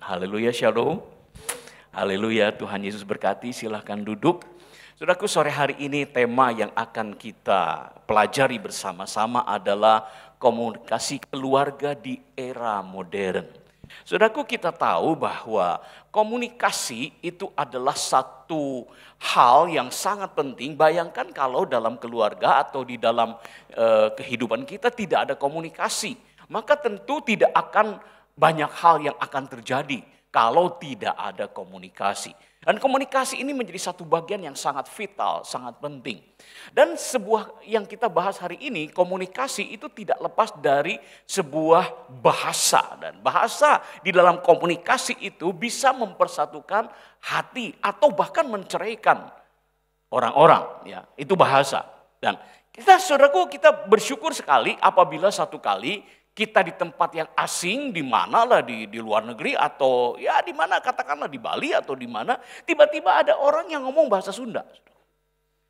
Haleluya, shalom. Haleluya, Tuhan Yesus berkati, silahkan duduk. Saudaraku, sore hari ini tema yang akan kita pelajari bersama-sama adalah komunikasi keluarga di era modern. Saudaraku, kita tahu bahwa komunikasi itu adalah satu hal yang sangat penting. Bayangkan kalau dalam keluarga atau di dalam kehidupan kita tidak ada komunikasi, maka tentu tidak akan banyak hal yang akan terjadi kalau tidak ada komunikasi. Dan komunikasi ini menjadi satu bagian yang sangat vital, sangat penting. Dan sebuah yang kita bahas hari ini, komunikasi itu tidak lepas dari sebuah bahasa. Dan bahasa di dalam komunikasi itu bisa mempersatukan hati atau bahkan menceraikan orang-orang. Ya, itu bahasa. Dan saudaraku, kita bersyukur sekali apabila satu kali kita di tempat yang asing, di mana lah di luar negeri atau ya di mana katakanlah di Bali atau di mana, tiba-tiba ada orang yang ngomong bahasa Sunda.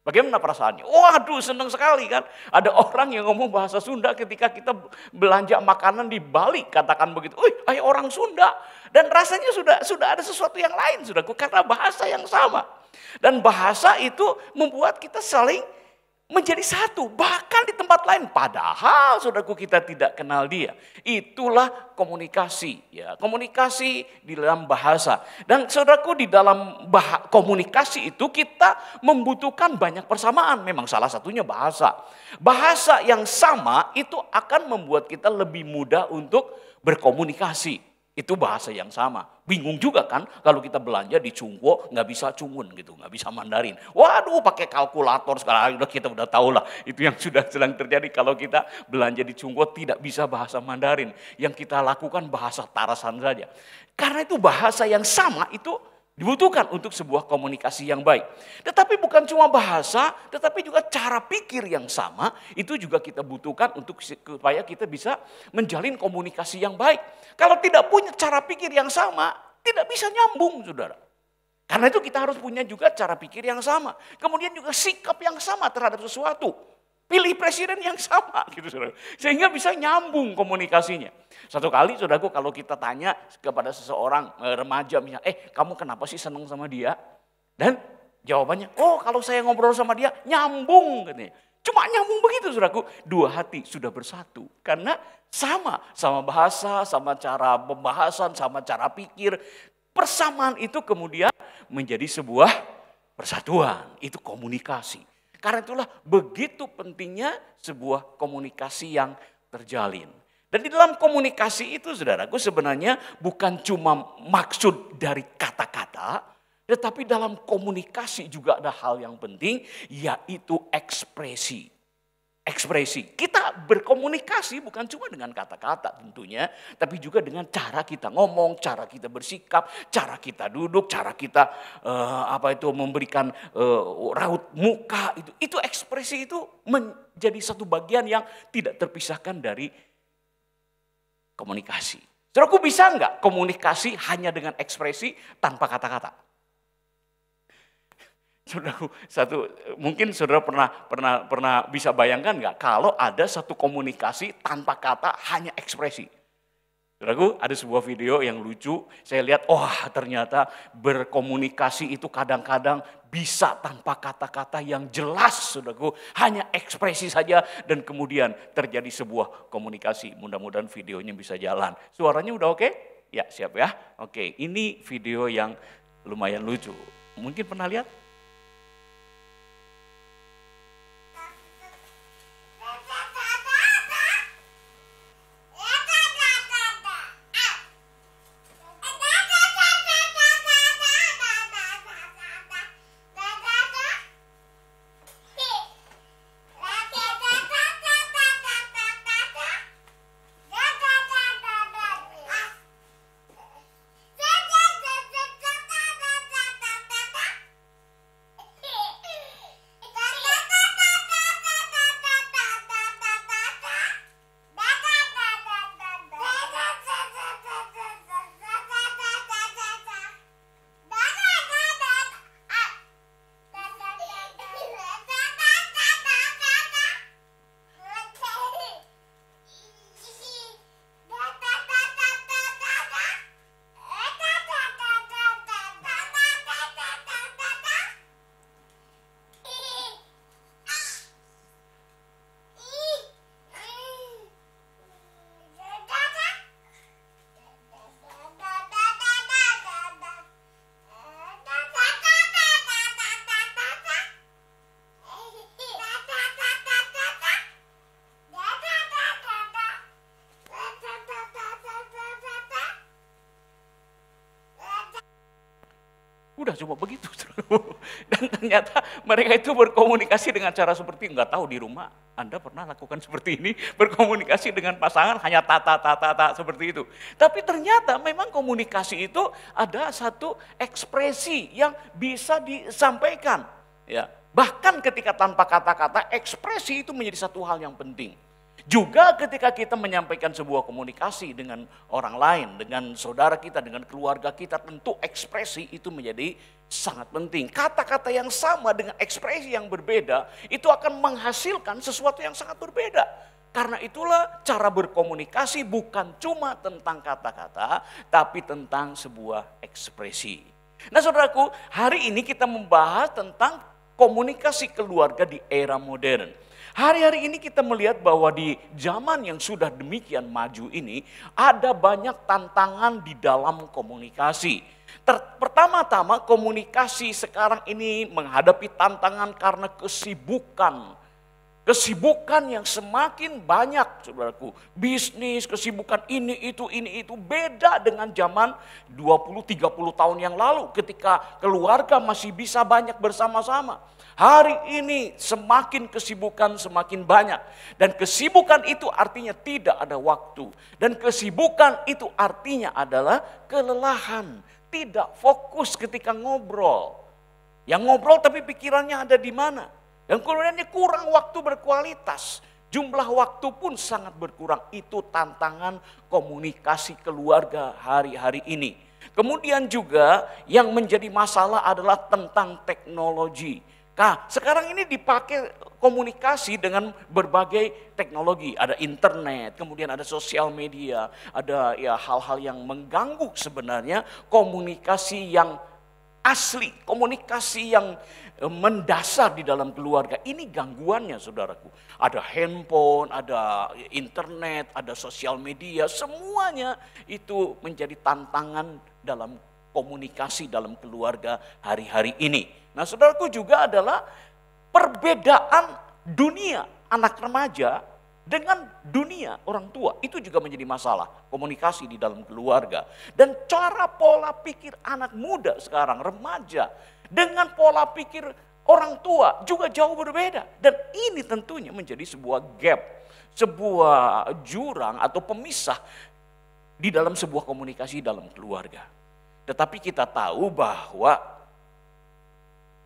Bagaimana perasaannya? Waduh, senang sekali kan. Ada orang yang ngomong bahasa Sunda ketika kita belanja makanan di Bali, katakan begitu. Ayo orang Sunda. Dan rasanya sudah ada sesuatu yang lain, saudaraku, karena bahasa yang sama. Dan bahasa itu membuat kita saling menjadi satu, bahkan di tempat lain. Padahal saudaraku kita tidak kenal dia. Itulah komunikasi, ya, komunikasi di dalam bahasa. Dan saudaraku di dalam komunikasi itu kita membutuhkan banyak persamaan. Memang salah satunya bahasa. Bahasa yang sama itu akan membuat kita lebih mudah untuk berkomunikasi. Itu bahasa yang sama. Bingung juga kan kalau kita belanja di Cungwo nggak bisa Cungun gitu, nggak bisa Mandarin. Waduh, pakai kalkulator sekarang kita udah tahu lah itu yang sudah sedang terjadi kalau kita belanja di Cungwo tidak bisa bahasa Mandarin. Yang kita lakukan bahasa Tarasan saja. Karena itu bahasa yang sama itu dibutuhkan untuk sebuah komunikasi yang baik. Tetapi bukan cuma bahasa, tetapi juga cara pikir yang sama, itu juga kita butuhkan untuk supaya kita bisa menjalin komunikasi yang baik. Kalau tidak punya cara pikir yang sama, tidak bisa nyambung, saudara. Karena itu kita harus punya juga cara pikir yang sama. Kemudian juga sikap yang sama terhadap sesuatu. Pilih presiden yang sama, gitu, saudara. Sehingga bisa nyambung komunikasinya. Satu kali, saudaraku, kalau kita tanya kepada seseorang remaja, misalnya, kamu kenapa sih senang sama dia? Dan jawabannya, kalau saya ngobrol sama dia, nyambung, katanya. Cuma nyambung begitu, saudaraku. Dua hati sudah bersatu. Karena sama bahasa, sama cara pembahasan, sama cara pikir. Persamaan itu kemudian menjadi sebuah persatuan. Itu komunikasi. Karena itulah begitu pentingnya sebuah komunikasi yang terjalin. Dan di dalam komunikasi itu, saudaraku, sebenarnya bukan cuma maksud dari kata-kata, tetapi dalam komunikasi juga ada hal yang penting, yaitu ekspresi. Ekspresi. Kita berkomunikasi bukan cuma dengan kata-kata tentunya, tapi juga dengan cara kita ngomong, cara kita bersikap, cara kita duduk, cara kita memberikan raut muka. Itu ekspresi itu menjadi satu bagian yang tidak terpisahkan dari komunikasi. Saudaraku, bisa enggak komunikasi hanya dengan ekspresi tanpa kata-kata? Saudaraku, mungkin saudara pernah bisa bayangkan nggak kalau ada satu komunikasi tanpa kata, hanya ekspresi. Saudaraku, ada sebuah video yang lucu, saya lihat, ternyata berkomunikasi itu kadang-kadang bisa tanpa kata-kata yang jelas, saudaraku, hanya ekspresi saja dan kemudian terjadi sebuah komunikasi. Mudah-mudahan videonya bisa jalan. Suaranya udah oke? Ya, siap ya. Oke, ini video yang lumayan lucu. Mungkin pernah lihat? Udah cuma begitu. Dan ternyata mereka itu berkomunikasi dengan cara seperti, nggak tahu di rumah Anda pernah lakukan seperti ini, berkomunikasi dengan pasangan hanya tata seperti itu. Tapi ternyata memang komunikasi itu ada satu ekspresi yang bisa disampaikan. Ya, bahkan ketika tanpa kata-kata, ekspresi itu menjadi satu hal yang penting. Juga ketika kita menyampaikan sebuah komunikasi dengan orang lain, dengan saudara kita, dengan keluarga kita, tentu ekspresi itu menjadi sangat penting. Kata-kata yang sama dengan ekspresi yang berbeda, itu akan menghasilkan sesuatu yang sangat berbeda. Karena itulah cara berkomunikasi bukan cuma tentang kata-kata, tapi tentang sebuah ekspresi. Nah saudaraku, hari ini kita membahas tentang komunikasi keluarga di era modern. Hari-hari ini kita melihat bahwa di zaman yang sudah demikian maju ini, ada banyak tantangan di dalam komunikasi. Pertama-tama komunikasi sekarang ini menghadapi tantangan karena kesibukan. Kesibukan yang semakin banyak, saudaraku. Bisnis, kesibukan ini itu beda dengan zaman 20-30 tahun yang lalu ketika keluarga masih bisa banyak bersama-sama. Hari ini semakin kesibukan semakin banyak. Dan kesibukan itu artinya tidak ada waktu. Dan kesibukan itu artinya adalah kelelahan. Tidak fokus ketika ngobrol. Yang ngobrol tapi pikirannya ada di mana. Dan kemudian kurang waktu berkualitas. Jumlah waktu pun sangat berkurang. Itu tantangan komunikasi keluarga hari-hari ini. Kemudian juga yang menjadi masalah adalah tentang teknologi. Nah, sekarang ini dipakai komunikasi dengan berbagai teknologi. Ada internet, kemudian ada sosial media, ada ya hal-hal yang mengganggu sebenarnya komunikasi yang asli, komunikasi yang mendasar di dalam keluarga. Ini gangguannya saudaraku. Ada handphone, ada internet, ada sosial media, semuanya itu menjadi tantangan dalam komunikasi dalam keluarga hari-hari ini. Nah saudaraku juga adalah perbedaan dunia anak remaja dengan dunia orang tua. Itu juga menjadi masalah komunikasi di dalam keluarga. Dan cara pola pikir anak muda sekarang, remaja, dengan pola pikir orang tua juga jauh berbeda. Dan ini tentunya menjadi sebuah gap, sebuah jurang atau pemisah di dalam sebuah komunikasi dalam keluarga. Tetapi kita tahu bahwa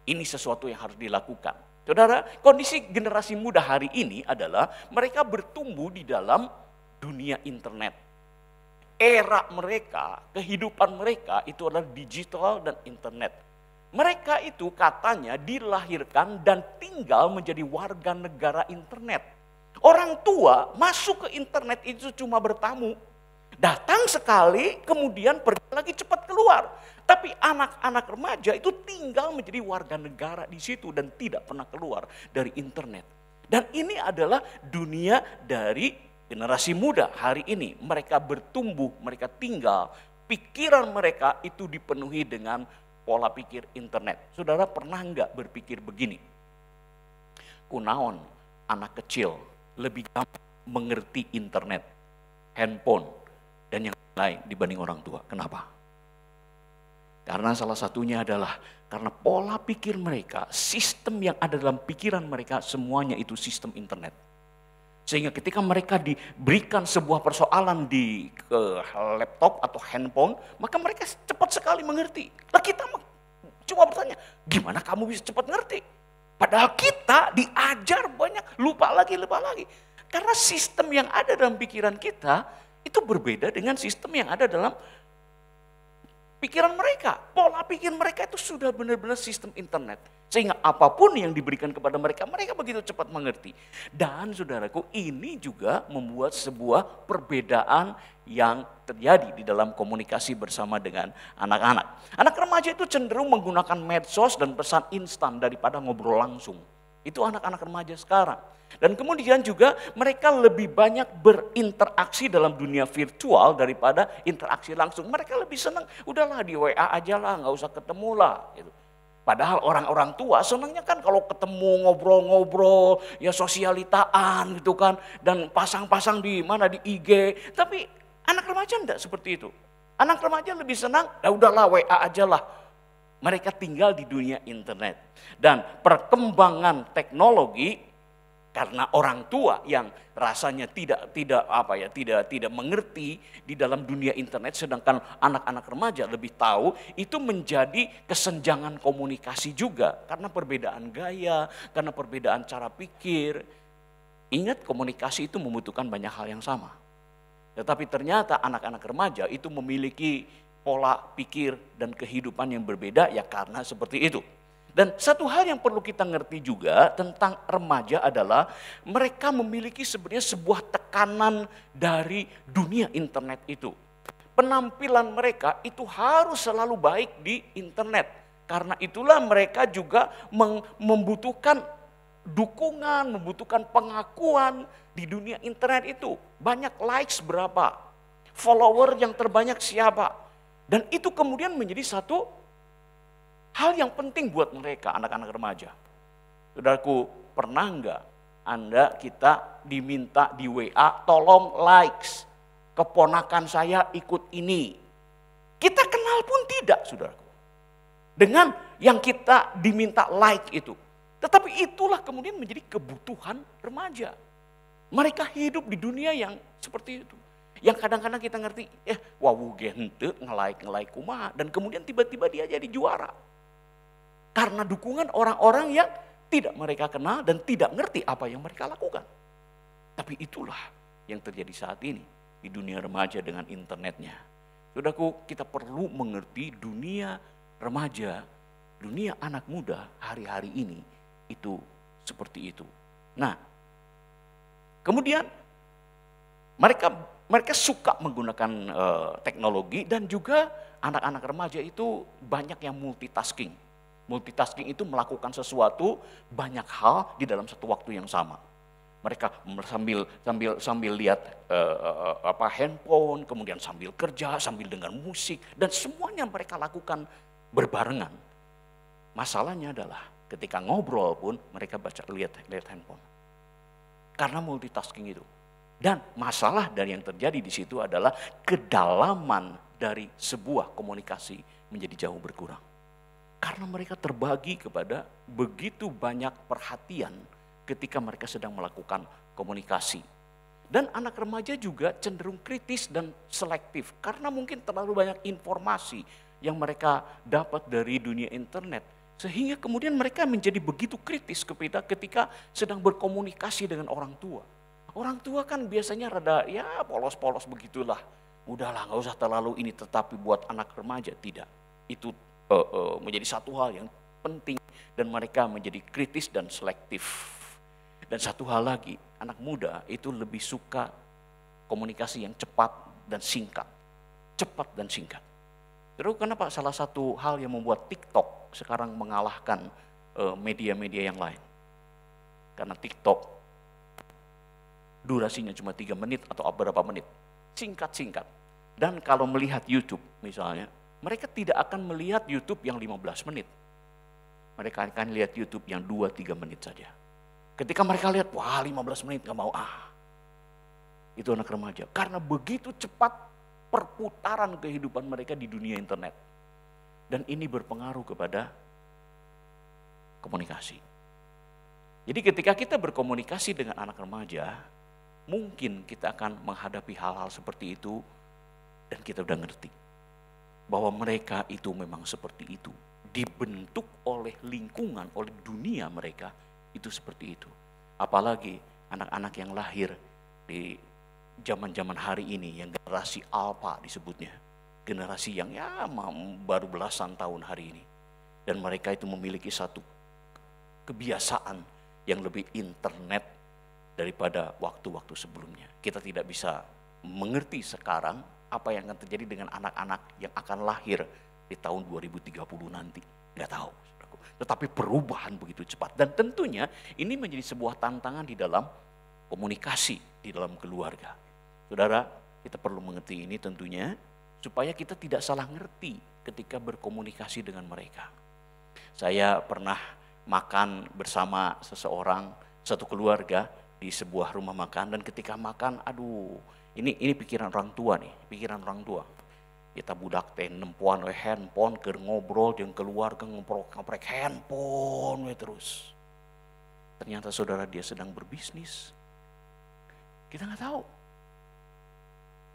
ini sesuatu yang harus dilakukan. Saudara, kondisi generasi muda hari ini adalah mereka bertumbuh di dalam dunia internet. Era mereka, kehidupan mereka itu adalah digital dan internet. Mereka itu katanya dilahirkan dan tinggal menjadi warga negara internet. Orang tua masuk ke internet itu cuma bertamu. Datang sekali, kemudian pergi lagi cepat keluar. Tapi anak-anak remaja itu tinggal menjadi warga negara di situ dan tidak pernah keluar dari internet. Dan ini adalah dunia dari generasi muda hari ini. Mereka bertumbuh, mereka tinggal, pikiran mereka itu dipenuhi dengan pola pikir internet. Saudara pernah enggak berpikir begini? Kunaon anak kecil lebih gampang mengerti internet, handphone, dan yang lain dibanding orang tua. Kenapa? Karena salah satunya adalah karena pola pikir mereka, sistem yang ada dalam pikiran mereka semuanya itu sistem internet. Sehingga ketika mereka diberikan sebuah persoalan di laptop atau handphone, maka mereka cepat sekali mengerti. Nah kita cuma bertanya, gimana kamu bisa cepat ngerti? Padahal kita diajar banyak, lupa lagi. Karena sistem yang ada dalam pikiran kita itu berbeda dengan sistem yang ada dalam pikiran mereka. Pola pikir mereka itu sudah benar-benar sistem internet. Sehingga apapun yang diberikan kepada mereka, mereka begitu cepat mengerti. Dan saudaraku, ini juga membuat sebuah perbedaan yang terjadi di dalam komunikasi bersama dengan anak-anak. Anak remaja itu cenderung menggunakan medsos dan pesan instan daripada ngobrol langsung. Itu anak-anak remaja sekarang. Dan kemudian juga mereka lebih banyak berinteraksi dalam dunia virtual daripada interaksi langsung. Mereka lebih senang, udahlah di WA aja lah, nggak usah ketemu lah. Gitu. Padahal orang-orang tua senangnya kan kalau ketemu ngobrol-ngobrol, ya sosialitaan gitu kan. Dan pasang-pasang di mana, di IG. Tapi anak remaja enggak seperti itu. Anak remaja lebih senang, ya udahlah WA aja lah. Mereka tinggal di dunia internet. Dan perkembangan teknologi karena orang tua yang rasanya tidak mengerti di dalam dunia internet, sedangkan anak-anak remaja lebih tahu, itu menjadi kesenjangan komunikasi juga karena perbedaan gaya, karena perbedaan cara pikir. Ingat, komunikasi itu membutuhkan banyak hal yang sama. Tetapi ternyata anak-anak remaja itu memiliki pola pikir dan kehidupan yang berbeda ya karena seperti itu. Dan satu hal yang perlu kita ngerti juga tentang remaja adalah mereka memiliki sebenarnya sebuah tekanan dari dunia internet itu. Penampilan mereka itu harus selalu baik di internet. Karena itulah mereka juga membutuhkan dukungan, membutuhkan pengakuan di dunia internet itu. Banyak likes berapa, follower yang terbanyak siapa. Dan itu kemudian menjadi satu hal yang penting buat mereka, anak-anak remaja. Saudaraku, pernah enggak kita diminta di WA, tolong likes, keponakan saya ikut ini. Kita kenal pun tidak, saudaraku. Dengan yang kita diminta like itu. Tetapi itulah kemudian menjadi kebutuhan remaja. Mereka hidup di dunia yang seperti itu. Yang kadang-kadang kita ngerti, wawu gente nge-like kumaha. Dan kemudian tiba-tiba dia jadi juara. Karena dukungan orang-orang yang tidak mereka kenal dan tidak ngerti apa yang mereka lakukan. Tapi itulah yang terjadi saat ini di dunia remaja dengan internetnya. Saudaraku, kita perlu mengerti dunia remaja, dunia anak muda hari-hari ini itu seperti itu. Nah, kemudian mereka suka menggunakan teknologi dan juga anak-anak remaja itu banyak yang multitasking. Multitasking itu melakukan sesuatu banyak hal di dalam satu waktu yang sama. Mereka sambil lihat handphone, kemudian sambil kerja, sambil dengar musik, dan semuanya mereka lakukan berbarengan. Masalahnya adalah ketika ngobrol pun mereka lihat handphone. Karena multitasking itu. Dan masalah dari yang terjadi di situ adalah kedalaman dari sebuah komunikasi menjadi jauh berkurang. Karena mereka terbagi kepada begitu banyak perhatian ketika mereka sedang melakukan komunikasi. Dan anak remaja juga cenderung kritis dan selektif karena mungkin terlalu banyak informasi yang mereka dapat dari dunia internet. Sehingga kemudian mereka menjadi begitu kritis ketika sedang berkomunikasi dengan orang tua. Orang tua kan biasanya rada polos-polos begitulah. Udahlah, gak usah terlalu ini, tetapi buat anak remaja tidak. Itu menjadi satu hal yang penting dan mereka menjadi kritis dan selektif. Dan satu hal lagi, anak muda itu lebih suka komunikasi yang cepat dan singkat. Cepat dan singkat. Terus kenapa salah satu hal yang membuat TikTok sekarang mengalahkan media-media yang lain? Karena TikTok durasinya cuma 3 menit atau beberapa menit. Singkat-singkat. Dan kalau melihat YouTube misalnya, mereka tidak akan melihat YouTube yang 15 menit. Mereka akan lihat YouTube yang 2-3 menit saja. Ketika mereka lihat, wah 15 menit gak mau Itu anak remaja. Karena begitu cepat perputaran kehidupan mereka di dunia internet. Dan ini berpengaruh kepada komunikasi. Jadi ketika kita berkomunikasi dengan anak remaja, mungkin kita akan menghadapi hal-hal seperti itu dan kita udah ngerti. Bahwa mereka itu memang seperti itu. Dibentuk oleh lingkungan, oleh dunia mereka itu seperti itu. Apalagi anak-anak yang lahir di zaman-zaman hari ini yang generasi alpha disebutnya. Generasi yang baru belasan tahun hari ini. Dan mereka itu memiliki satu kebiasaan yang lebih internet daripada waktu-waktu sebelumnya. Kita tidak bisa mengerti sekarang apa yang akan terjadi dengan anak-anak yang akan lahir di tahun 2030 nanti. Nggak tahu. Tetapi perubahan begitu cepat. Dan tentunya ini menjadi sebuah tantangan di dalam komunikasi, di dalam keluarga. Saudara, kita perlu mengerti ini tentunya supaya kita tidak salah ngerti ketika berkomunikasi dengan mereka. Saya pernah makan bersama seseorang, satu keluarga di sebuah rumah makan, dan ketika makan, ini pikiran orang tua nih, pikiran orang tua. Kita budak teh nempuan we handphone keur ngobrol jeung keluarga ngoprek handphone we terus. Ternyata saudara dia sedang berbisnis. Kita nggak tahu.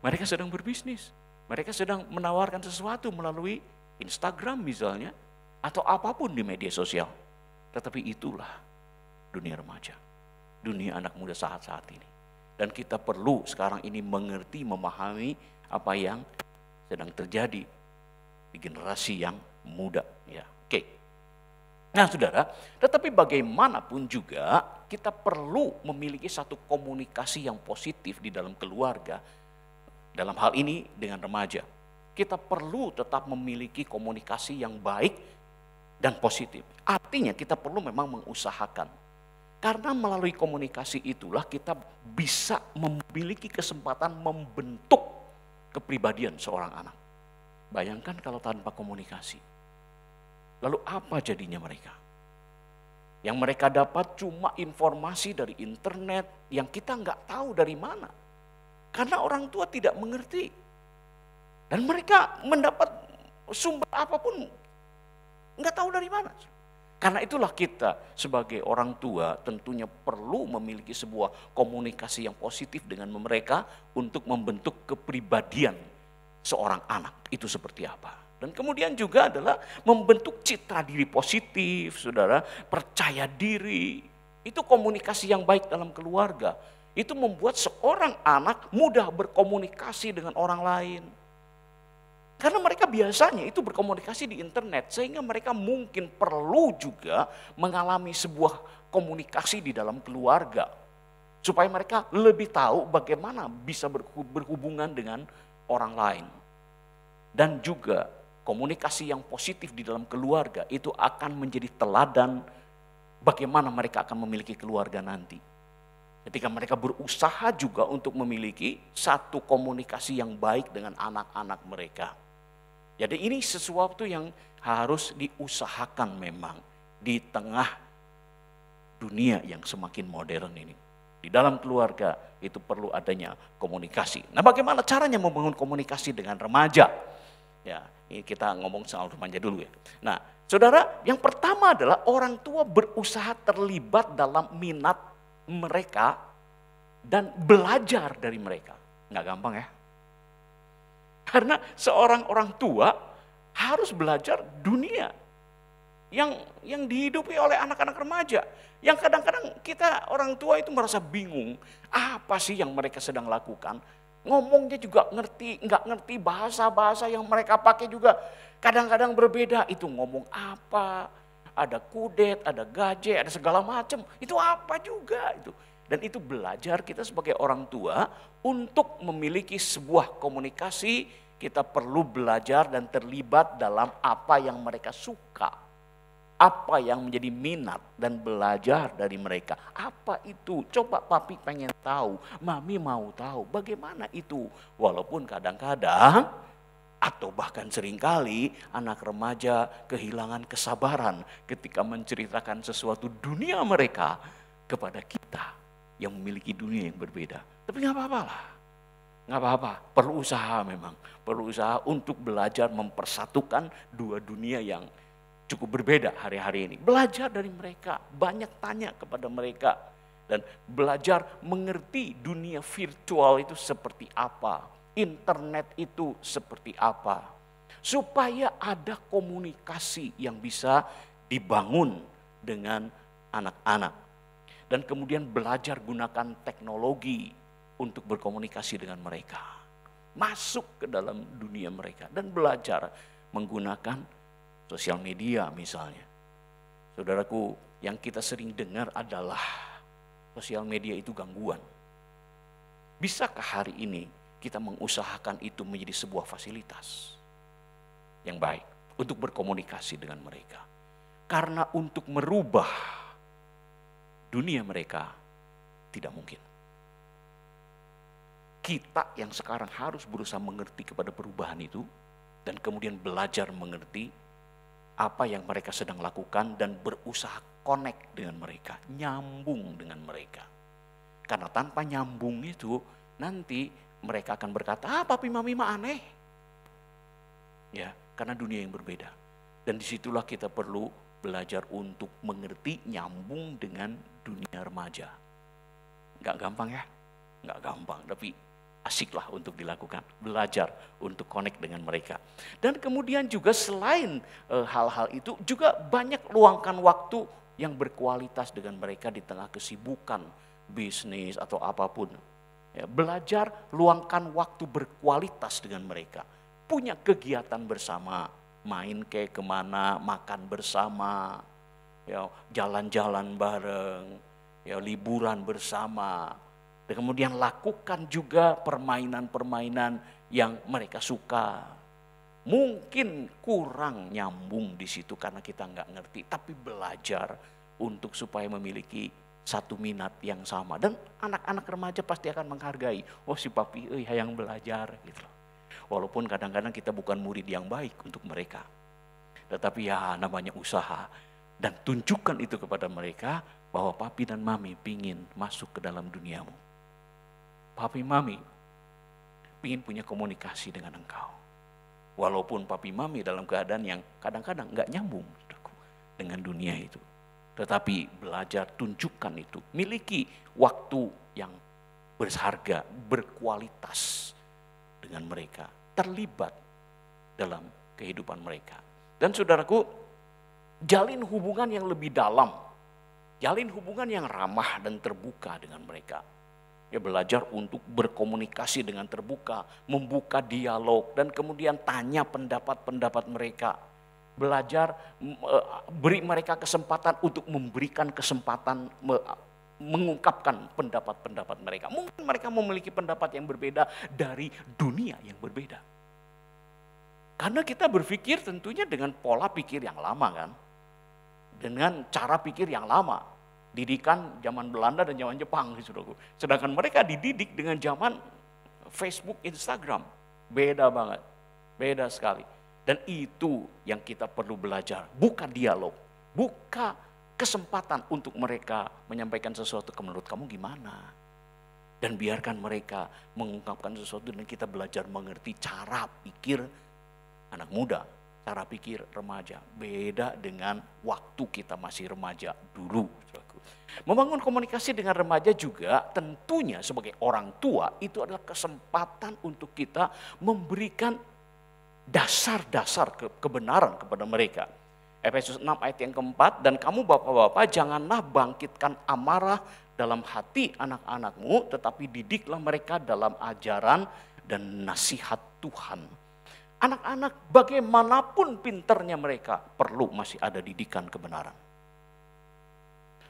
Mereka sedang berbisnis. Mereka sedang menawarkan sesuatu melalui Instagram misalnya atau apapun di media sosial. Tetapi itulah dunia remaja. Dunia anak muda saat-saat ini. Dan kita perlu sekarang ini mengerti, memahami apa yang sedang terjadi di generasi yang muda. Ya, oke. Nah saudara, tetapi bagaimanapun juga kita perlu memiliki satu komunikasi yang positif di dalam keluarga. Dalam hal ini dengan remaja. Kita perlu tetap memiliki komunikasi yang baik dan positif. Artinya kita perlu memang mengusahakan. Karena melalui komunikasi itulah kita bisa memiliki kesempatan membentuk kepribadian seorang anak. Bayangkan kalau tanpa komunikasi. Lalu apa jadinya mereka? Yang mereka dapat cuma informasi dari internet yang kita nggak tahu dari mana. Karena orang tua tidak mengerti. Dan mereka mendapat sumber apapun nggak tahu dari mana. Karena itulah kita sebagai orang tua tentunya perlu memiliki sebuah komunikasi yang positif dengan mereka untuk membentuk kepribadian seorang anak itu seperti apa. Dan kemudian juga adalah membentuk citra diri positif, saudara, percaya diri. Itu komunikasi yang baik dalam keluarga. Itu membuat seorang anak mudah berkomunikasi dengan orang lain. Karena mereka biasanya itu berkomunikasi di internet, sehingga mereka mungkin perlu juga mengalami sebuah komunikasi di dalam keluarga. Supaya mereka lebih tahu bagaimana bisa berhubungan dengan orang lain. Dan juga komunikasi yang positif di dalam keluarga itu akan menjadi teladan bagaimana mereka akan memiliki keluarga nanti. Ketika mereka berusaha juga untuk memiliki satu komunikasi yang baik dengan anak-anak mereka. Jadi ini sesuatu yang harus diusahakan memang di tengah dunia yang semakin modern ini. Di dalam keluarga itu perlu adanya komunikasi. Nah, bagaimana caranya membangun komunikasi dengan remaja? Ya, ini kita ngomong soal remaja dulu ya. Nah, saudara, yang pertama adalah orang tua berusaha terlibat dalam minat mereka dan belajar dari mereka. Nggak gampang ya. Karena seorang orang tua harus belajar dunia yang dihidupi oleh anak-anak remaja. Yang kadang-kadang kita orang tua itu merasa bingung, apa sih yang mereka sedang lakukan. Ngomongnya juga nggak ngerti bahasa-bahasa yang mereka pakai juga kadang-kadang berbeda. Itu ngomong apa, ada kudet, ada gaje, ada segala macam. Itu apa juga itu. Dan itu belajar kita sebagai orang tua untuk memiliki sebuah komunikasi, kita perlu belajar dan terlibat dalam apa yang mereka suka. Apa yang menjadi minat dan belajar dari mereka. Apa itu? Coba papi pengen tahu, mami mau tahu bagaimana itu. Walaupun kadang-kadang atau bahkan seringkali anak remaja kehilangan kesabaran ketika menceritakan sesuatu dunia mereka kepada kita yang memiliki dunia yang berbeda. Tapi nggak apa-apa lah. Nggak apa-apa, perlu usaha memang. Perlu usaha untuk belajar mempersatukan dua dunia yang cukup berbeda hari-hari ini. Belajar dari mereka, banyak tanya kepada mereka. Dan belajar mengerti dunia virtual itu seperti apa. Internet itu seperti apa. Supaya ada komunikasi yang bisa dibangun dengan anak-anak. Dan kemudian belajar gunakan teknologi untuk berkomunikasi dengan mereka. Masuk ke dalam dunia mereka dan belajar menggunakan sosial media misalnya. Saudaraku, yang kita sering dengar adalah sosial media itu gangguan. Bisakah hari ini kita mengusahakan itu menjadi sebuah fasilitas yang baik untuk berkomunikasi dengan mereka? Karena untuk merubah dunia mereka tidak mungkin. Kita yang sekarang harus berusaha mengerti kepada perubahan itu dan kemudian belajar mengerti apa yang mereka sedang lakukan dan berusaha connect dengan mereka, nyambung dengan mereka. Karena tanpa nyambung itu nanti mereka akan berkata, papi mami mah aneh. Ya, karena dunia yang berbeda. Dan disitulah kita perlu belajar untuk mengerti nyambung dengan dunia remaja. Nggak gampang ya, nggak gampang, tapi asiklah untuk dilakukan, belajar untuk connect dengan mereka. Dan kemudian juga selain hal-hal itu juga banyak luangkan waktu yang berkualitas dengan mereka di tengah kesibukan bisnis atau apapun. Ya, belajar luangkan waktu berkualitas dengan mereka, punya kegiatan bersama, main kayak kemana, makan bersama, ya jalan-jalan bareng, ya liburan bersama. Dan kemudian lakukan juga permainan-permainan yang mereka suka. Mungkin kurang nyambung di situ karena kita nggak ngerti, tapi belajar untuk supaya memiliki satu minat yang sama. Dan anak-anak remaja pasti akan menghargai, oh si papi yang belajar gitu. Walaupun kadang-kadang kita bukan murid yang baik untuk mereka. Tetapi ya namanya usaha. Dan tunjukkan itu kepada mereka bahwa papi dan mami pingin masuk ke dalam duniamu. Papi mami ingin punya komunikasi dengan engkau. Walaupun papi mami dalam keadaan yang kadang-kadang gak nyambung dengan dunia itu. Tetapi belajar tunjukkan itu. Miliki waktu yang berharga, berkualitas dengan mereka. Terlibat dalam kehidupan mereka. Dan saudaraku, jalin hubungan yang lebih dalam. Jalin hubungan yang ramah dan terbuka dengan mereka. Ya, belajar untuk berkomunikasi dengan terbuka, membuka dialog, dan kemudian tanya pendapat-pendapat mereka. Belajar beri mereka kesempatan untuk memberikan kesempatan mengungkapkan pendapat-pendapat mereka. Mungkin mereka memiliki pendapat yang berbeda dari dunia yang berbeda. Karena kita berpikir tentunya dengan pola pikir yang lama kan. Dengan cara pikir yang lama. Didikan zaman Belanda dan zaman Jepang, saudaraku. Sedangkan mereka dididik dengan zaman Facebook, Instagram. Beda banget, beda sekali. Dan itu yang kita perlu belajar. Buka dialog, buka kesempatan untuk mereka menyampaikan sesuatu ke menurut kamu gimana. Dan biarkan mereka mengungkapkan sesuatu dan kita belajar mengerti cara pikir anak muda. Cara pikir remaja, beda dengan waktu kita masih remaja dulu. Membangun komunikasi dengan remaja juga tentunya sebagai orang tua itu adalah kesempatan untuk kita memberikan dasar-dasar kebenaran kepada mereka. Efesus 6 ayat yang keempat, dan kamu bapak-bapak janganlah bangkitkan amarah dalam hati anak-anakmu, tetapi didiklah mereka dalam ajaran dan nasihat Tuhan. Anak-anak bagaimanapun pinternya mereka perlu masih ada didikan kebenaran.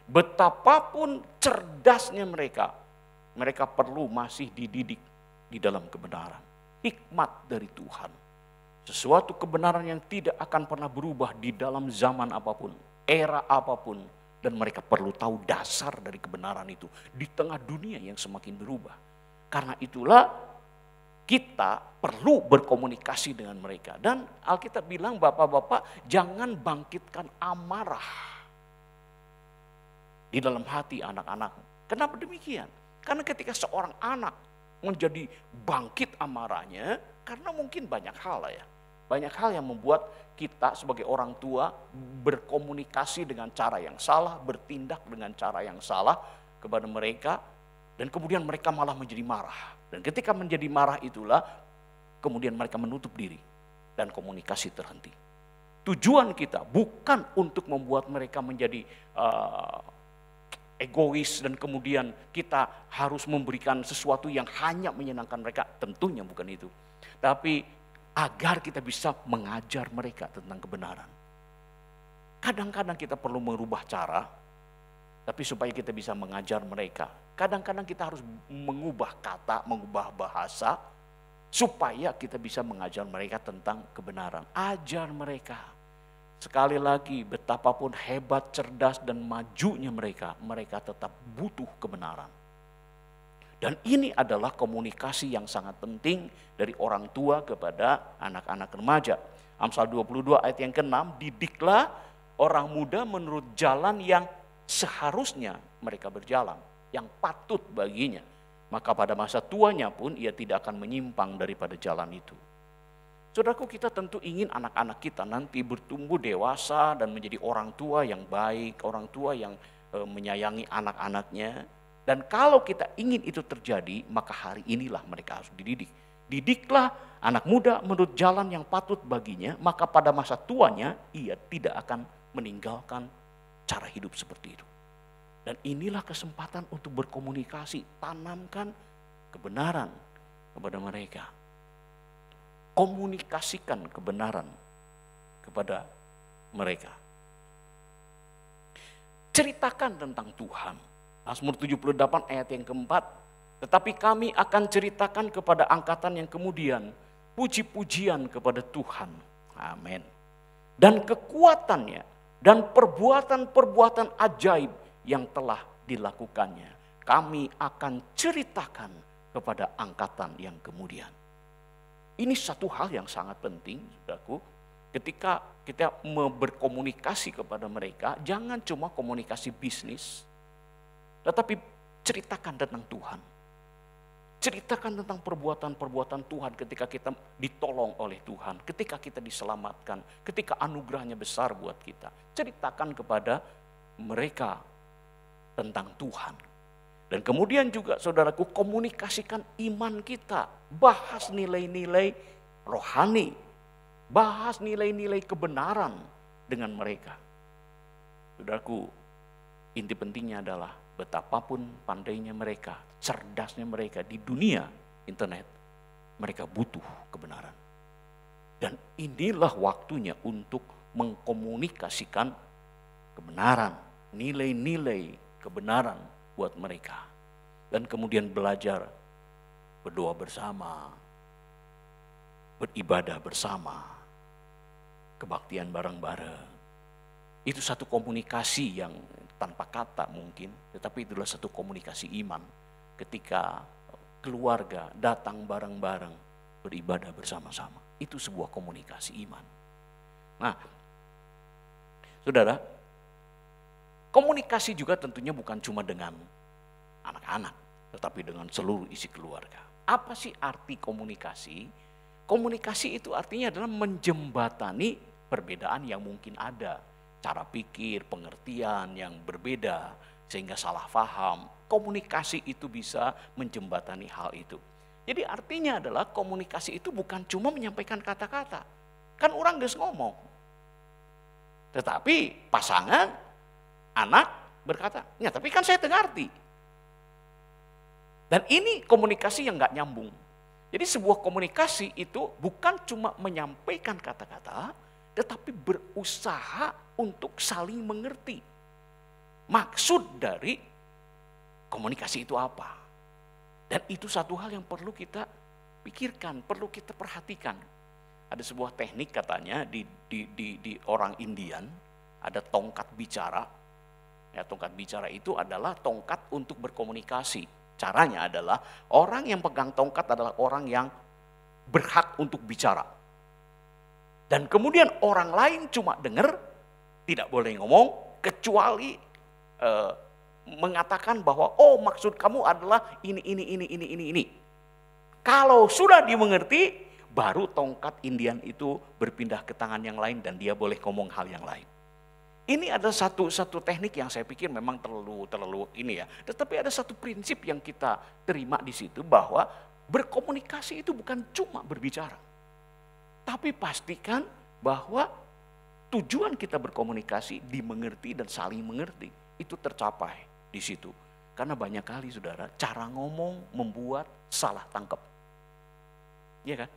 Betapapun cerdasnya mereka perlu masih dididik di dalam kebenaran. Hikmat dari Tuhan. Sesuatu kebenaran yang tidak akan pernah berubah di dalam zaman apapun, era apapun. Dan mereka perlu tahu dasar dari kebenaran itu di tengah dunia yang semakin berubah. Karena itulah kita perlu berkomunikasi dengan mereka. Dan Alkitab bilang bapak-bapak jangan bangkitkan amarah di dalam hati anak-anak. Kenapa demikian? Karena ketika seorang anak menjadi bangkit amarahnya, karena mungkin banyak hal ya. Banyak hal yang membuat kita sebagai orang tua berkomunikasi dengan cara yang salah, bertindak dengan cara yang salah kepada mereka. Dan kemudian mereka malah menjadi marah. Dan ketika menjadi marah itulah kemudian mereka menutup diri dan komunikasi terhenti. Tujuan kita bukan untuk membuat mereka menjadi egois dan kemudian kita harus memberikan sesuatu yang hanya menyenangkan mereka. Tentunya bukan itu. Tapi agar kita bisa mengajar mereka tentang kebenaran. Kadang-kadang kita perlu merubah cara, tapi supaya kita bisa mengajar mereka. Kadang-kadang kita harus mengubah kata, mengubah bahasa, supaya kita bisa mengajar mereka tentang kebenaran. Ajar mereka. Sekali lagi, betapapun hebat, cerdas, dan majunya mereka tetap butuh kebenaran. Dan ini adalah komunikasi yang sangat penting dari orang tua kepada anak-anak remaja. Amsal 22 ayat yang ke-6, didiklah orang muda menurut jalan yang seharusnya mereka berjalan, yang patut baginya. Maka pada masa tuanya pun ia tidak akan menyimpang daripada jalan itu. Saudaraku, kita tentu ingin anak-anak kita nanti bertumbuh dewasa dan menjadi orang tua yang baik, orang tua yang menyayangi anak-anaknya. Dan kalau kita ingin itu terjadi, maka hari inilah mereka harus dididik. Didiklah anak muda menurut jalan yang patut baginya, maka pada masa tuanya ia tidak akan meninggalkan cara hidup seperti itu. Dan inilah kesempatan untuk berkomunikasi, tanamkan kebenaran kepada mereka. Komunikasikan kebenaran kepada mereka. Ceritakan tentang Tuhan. Mazmur 78 ayat yang keempat. Tetapi kami akan ceritakan kepada angkatan yang kemudian puji-pujian kepada Tuhan. Amin. Dan kekuatannya dan perbuatan-perbuatan ajaib yang telah dilakukannya. Kami akan ceritakan kepada angkatan yang kemudian. Ini satu hal yang sangat penting, saudaraku. Ketika kita berkomunikasi kepada mereka, jangan cuma komunikasi bisnis, tetapi ceritakan tentang Tuhan. Ceritakan tentang perbuatan-perbuatan Tuhan ketika kita ditolong oleh Tuhan, ketika kita diselamatkan, ketika anugerahnya besar buat kita. Ceritakan kepada mereka tentang Tuhan. Dan kemudian juga saudaraku, komunikasikan iman kita. Bahas nilai-nilai rohani. Bahas nilai-nilai kebenaran dengan mereka. Saudaraku, inti pentingnya adalah betapapun pandainya mereka, cerdasnya mereka di dunia internet, mereka butuh kebenaran. Dan inilah waktunya untuk mengkomunikasikan kebenaran, nilai-nilai kebenaran buat mereka. Dan kemudian belajar berdoa bersama, beribadah bersama, kebaktian bareng-bareng. Itu satu komunikasi yang tanpa kata mungkin, tetapi itulah satu komunikasi iman. Ketika keluarga datang bareng-bareng, beribadah bersama-sama. Itu sebuah komunikasi iman. Nah, saudara, komunikasi juga tentunya bukan cuma dengan anak-anak, tetapi dengan seluruh isi keluarga. Apa sih arti komunikasi? Komunikasi itu artinya adalah menjembatani perbedaan yang mungkin ada. Cara pikir, pengertian yang berbeda, sehingga salah paham. Komunikasi itu bisa menjembatani hal itu. Jadi artinya adalah komunikasi itu bukan cuma menyampaikan kata-kata. Kan orang geus ngomong. Tetapi pasangan, anak berkata, ya tapi kan saya tengarti. Dan ini komunikasi yang gak nyambung. Jadi sebuah komunikasi itu bukan cuma menyampaikan kata-kata, tetapi berusaha untuk saling mengerti. Maksud dari komunikasi itu apa? Dan itu satu hal yang perlu kita pikirkan, perlu kita perhatikan. Ada sebuah teknik katanya di orang Indian, ada tongkat bicara. Ya, tongkat bicara itu adalah tongkat untuk berkomunikasi. Caranya adalah orang yang pegang tongkat adalah orang yang berhak untuk bicara. Dan kemudian orang lain cuma dengar, tidak boleh ngomong, kecuali mengatakan bahwa oh maksud kamu adalah ini. Kalau sudah dimengerti, baru tongkat Indian itu berpindah ke tangan yang lain dan dia boleh ngomong hal yang lain. Ini ada satu teknik yang saya pikir memang terlalu ini ya. Tetapi ada satu prinsip yang kita terima di situ bahwa berkomunikasi itu bukan cuma berbicara. Tapi pastikan bahwa tujuan kita berkomunikasi dimengerti dan saling mengerti. Itu tercapai di situ. Karena banyak kali saudara, cara ngomong membuat salah tangkap. Iya kan?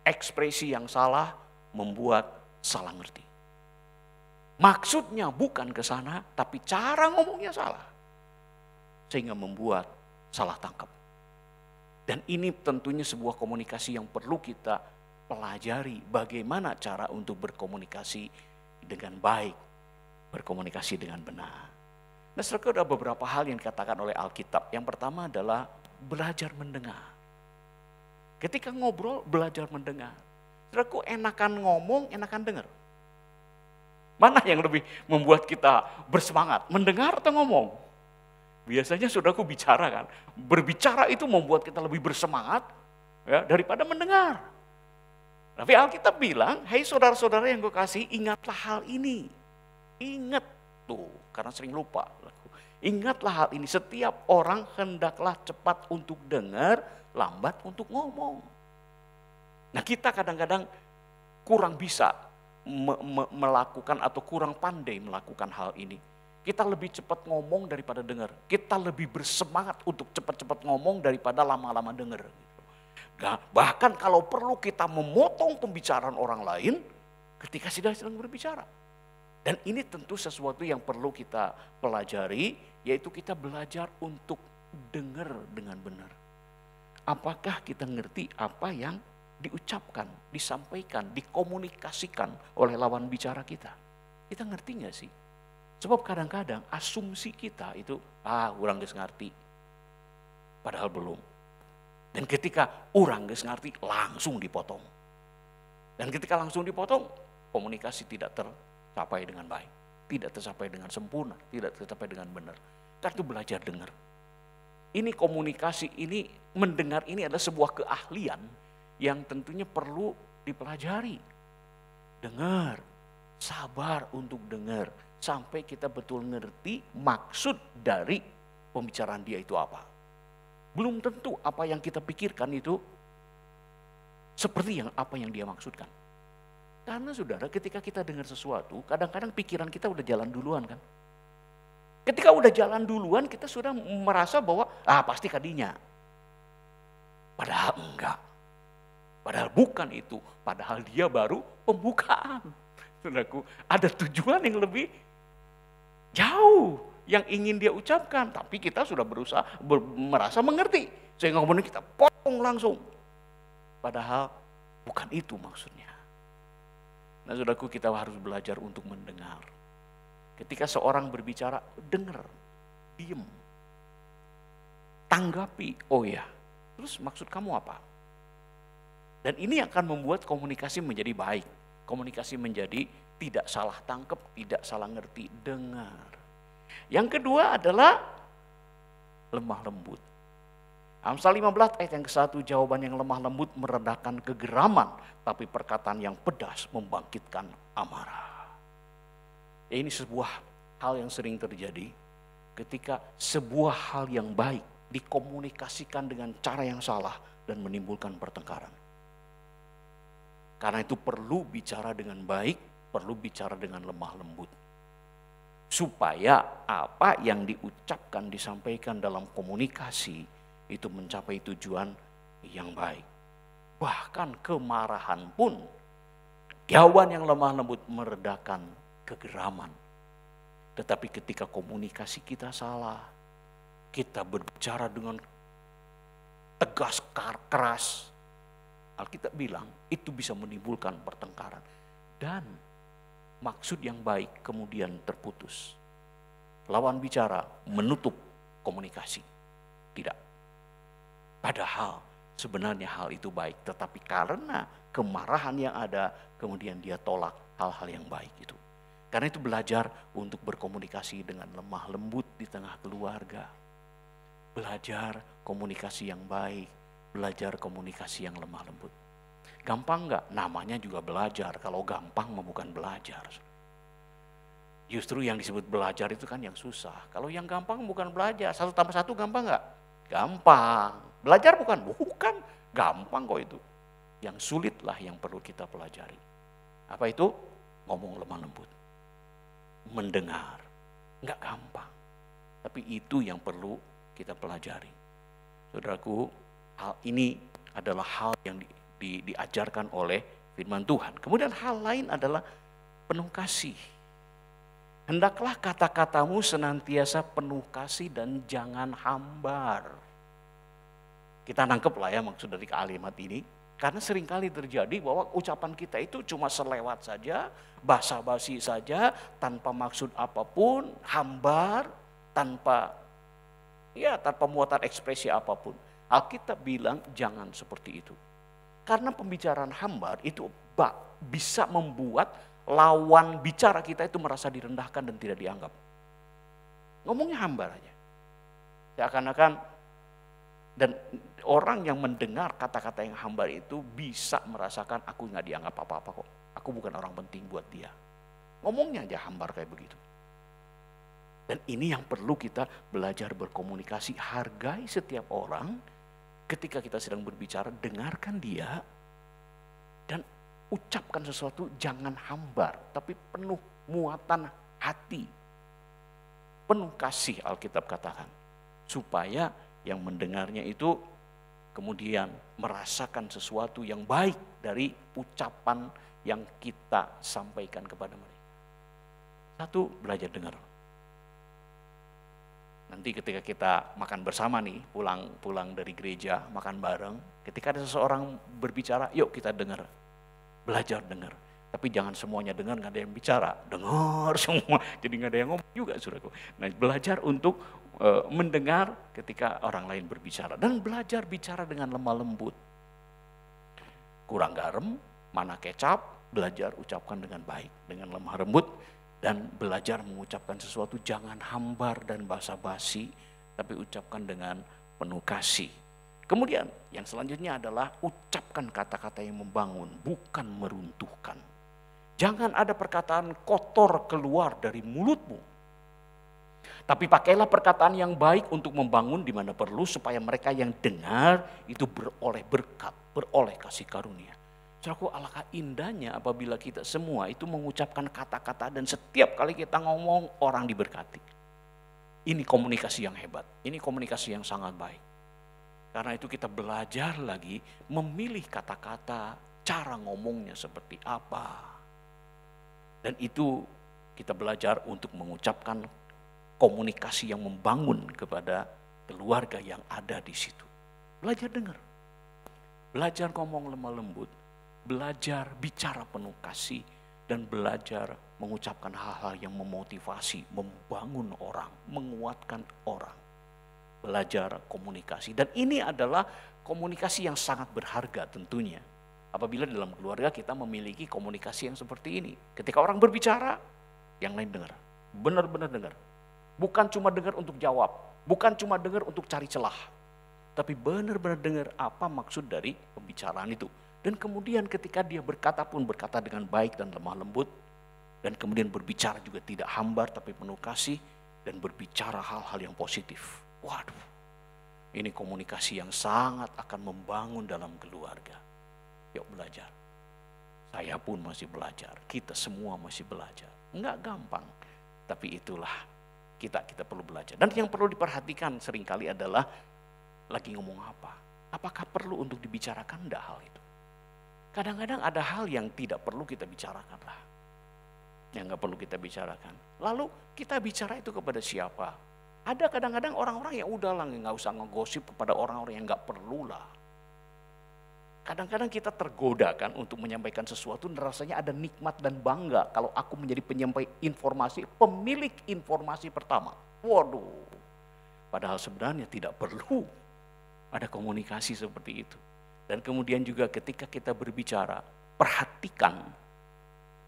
Ekspresi yang salah membuat salah ngerti. Maksudnya bukan ke sana, tapi cara ngomongnya salah. Sehingga membuat salah tangkap. Dan ini tentunya sebuah komunikasi yang perlu kita pelajari. Bagaimana cara untuk berkomunikasi dengan baik. Berkomunikasi dengan benar. Nah, setelah ada beberapa hal yang dikatakan oleh Alkitab. Yang pertama adalah belajar mendengar. Ketika ngobrol, belajar mendengar. Saudaraku, enakan ngomong, enakan dengar. Mana yang lebih membuat kita bersemangat? Mendengar atau ngomong? Biasanya saudaraku bicara kan. Berbicara itu membuat kita lebih bersemangat ya, daripada mendengar. Tapi Alkitab bilang, hei saudara-saudara yang gue kasih, ingatlah hal ini. Ingat tuh, karena sering lupa. Ingatlah hal ini, setiap orang hendaklah cepat untuk dengar, lambat untuk ngomong. Nah kita kadang-kadang kurang bisa melakukan atau kurang pandai melakukan hal ini. Kita lebih cepat ngomong daripada dengar. Kita lebih bersemangat untuk cepat-cepat ngomong daripada lama-lama dengar. Bahkan kalau perlu kita memotong pembicaraan orang lain ketika sedang berbicara. Dan ini tentu sesuatu yang perlu kita pelajari, yaitu kita belajar untuk dengar dengan benar. Apakah kita ngerti apa yang diucapkan, disampaikan, dikomunikasikan oleh lawan bicara kita? Kita ngerti gak sih? Sebab kadang-kadang asumsi kita itu, orang geus ngerti. Padahal belum. Dan ketika orang geus ngerti, langsung dipotong. Dan ketika langsung dipotong, komunikasi tidak tercapai dengan baik. Tidak tercapai dengan sempurna, tidak tercapai dengan benar. Karena itu belajar dengar. Ini komunikasi, ini mendengar ini adalah sebuah keahlian yang tentunya perlu dipelajari. Dengar, sabar untuk dengar. Sampai kita betul ngerti maksud dari pembicaraan dia itu apa. Belum tentu apa yang kita pikirkan itu seperti apa yang dia maksudkan. Karena saudara, ketika kita dengar sesuatu, kadang-kadang pikiran kita udah jalan duluan kan. Ketika udah jalan duluan, kita sudah merasa bahwa pasti kadinya. Padahal enggak. Padahal bukan itu. Padahal dia baru pembukaan. Saudaraku, ada tujuan yang lebih jauh yang ingin dia ucapkan, tapi kita sudah berusaha merasa mengerti, sehingga kemudian kita potong langsung. Padahal bukan itu maksudnya. Nah saudaraku, kita harus belajar untuk mendengar. Ketika seorang berbicara, dengar, diem, tanggapi, oh ya, terus maksud kamu apa? Dan ini akan membuat komunikasi menjadi baik, komunikasi menjadi tidak salah tangkap, tidak salah ngerti, dengar. Yang kedua adalah lemah lembut. Amsal 15 ayat yang ke-1, jawaban yang lemah lembut meredakan kegeraman, tapi perkataan yang pedas membangkitkan amarah. Ini sebuah hal yang sering terjadi ketika sebuah hal yang baik dikomunikasikan dengan cara yang salah dan menimbulkan pertengkaran. Karena itu perlu bicara dengan baik, perlu bicara dengan lemah lembut. Supaya apa yang diucapkan, disampaikan dalam komunikasi itu mencapai tujuan yang baik. Bahkan kemarahan pun, jawaban yang lemah lembut meredakan kegeraman. Tetapi ketika komunikasi kita salah, kita berbicara dengan tegas, keras, Alkitab bilang itu bisa menimbulkan pertengkaran. Dan maksud yang baik kemudian terputus. Lawan bicara menutup komunikasi. Tidak. Padahal sebenarnya hal itu baik. Tetapi karena kemarahan yang ada, kemudian dia tolak hal-hal yang baik itu. Karena itu belajar untuk berkomunikasi dengan lemah lembut di tengah keluarga. Belajar komunikasi yang baik. Belajar komunikasi yang lemah lembut. Gampang enggak? Namanya juga belajar. Kalau gampang mah bukan belajar. Justru yang disebut belajar itu kan yang susah. Kalau yang gampang bukan belajar. 1 tambah 1 gampang enggak? Gampang. Belajar bukan? Bukan. Gampang kok itu. Yang sulit lah yang perlu kita pelajari. Apa itu? Ngomong lemah lembut. Mendengar. Enggak gampang. Tapi itu yang perlu kita pelajari. Saudaraku, hal ini adalah hal yang diajarkan oleh firman Tuhan. Kemudian hal lain adalah penuh kasih. Hendaklah kata-katamu senantiasa penuh kasih dan jangan hambar. Kita nangkep lah ya maksud dari kalimat ini. Karena seringkali terjadi bahwa ucapan kita itu cuma selewat saja, basa-basi saja, tanpa maksud apapun, hambar, tanpa muatan ekspresi apapun. Alkitab bilang jangan seperti itu. Karena pembicaraan hambar itu bisa membuat lawan bicara kita itu merasa direndahkan dan tidak dianggap. Ngomongnya hambar aja. Seakan-akan Dan orang yang mendengar kata-kata yang hambar itu bisa merasakan aku nggak dianggap apa-apa kok. Aku bukan orang penting buat dia. Ngomongnya aja hambar kayak begitu. Dan ini yang perlu kita belajar berkomunikasi. Hargai setiap orang ketika kita sedang berbicara, dengarkan dia. Dan ucapkan sesuatu jangan hambar, tapi penuh muatan hati. Penuh kasih Alkitab katakan. Supaya yang mendengarnya itu kemudian merasakan sesuatu yang baik dari ucapan yang kita sampaikan kepada mereka. Satu, belajar dengar. Nanti ketika kita makan bersama nih, pulang dari gereja, makan bareng, ketika ada seseorang berbicara, yuk kita dengar. Belajar dengar. Tapi jangan semuanya dengar, nggak ada yang bicara. Dengar semua, jadi nggak ada yang ngomong juga, saudaraku. Nah, belajar untuk mendengar ketika orang lain berbicara. Dan belajar bicara dengan lemah lembut. Kurang garam, mana kecap, belajar ucapkan dengan baik, dengan lemah lembut. Dan belajar mengucapkan sesuatu jangan hambar dan basa-basi, tapi ucapkan dengan penuh kasih. Kemudian yang selanjutnya adalah ucapkan kata-kata yang membangun, bukan meruntuhkan. Jangan ada perkataan kotor keluar dari mulutmu. Tapi pakailah perkataan yang baik untuk membangun di mana perlu supaya mereka yang dengar itu beroleh berkat, beroleh kasih karunia. Saudaraku, alangkah indahnya apabila kita semua itu mengucapkan kata-kata dan setiap kali kita ngomong orang diberkati. Ini komunikasi yang hebat, ini komunikasi yang sangat baik. Karena itu kita belajar lagi memilih kata-kata, cara ngomongnya seperti apa. Dan itu kita belajar untuk mengucapkan komunikasi yang membangun kepada keluarga yang ada di situ. Belajar dengar, belajar ngomong lemah lembut, belajar bicara penuh kasih, dan belajar mengucapkan hal-hal yang memotivasi, membangun orang, menguatkan orang. Belajar komunikasi, dan ini adalah komunikasi yang sangat berharga tentunya. Apabila dalam keluarga kita memiliki komunikasi yang seperti ini. Ketika orang berbicara, yang lain dengar, benar-benar dengar. Bukan cuma dengar untuk jawab, bukan cuma dengar untuk cari celah, tapi benar-benar dengar apa maksud dari pembicaraan itu. Dan kemudian ketika dia berkata pun berkata dengan baik dan lemah lembut, dan kemudian berbicara juga tidak hambar tapi penuh kasih, dan berbicara hal-hal yang positif. Waduh, ini komunikasi yang sangat akan membangun dalam keluarga. Yuk belajar. Saya pun masih belajar, kita semua masih belajar. Enggak gampang, tapi itulah kita perlu belajar. Dan yang perlu diperhatikan seringkali adalah lagi ngomong apa. Apakah perlu untuk dibicarakan enggak hal itu? Kadang-kadang ada hal yang tidak perlu kita bicarakan lah. Yang enggak perlu kita bicarakan. Lalu kita bicara itu kepada siapa? Ada kadang-kadang orang-orang yang udah lah nggak usah ngegosip kepada orang-orang yang enggak perlu lah. Kadang-kadang kita tergoda kan untuk menyampaikan sesuatu dan rasanya ada nikmat dan bangga kalau aku menjadi penyampai informasi, pemilik informasi pertama. Waduh, padahal sebenarnya tidak perlu ada komunikasi seperti itu. Dan kemudian juga ketika kita berbicara, perhatikan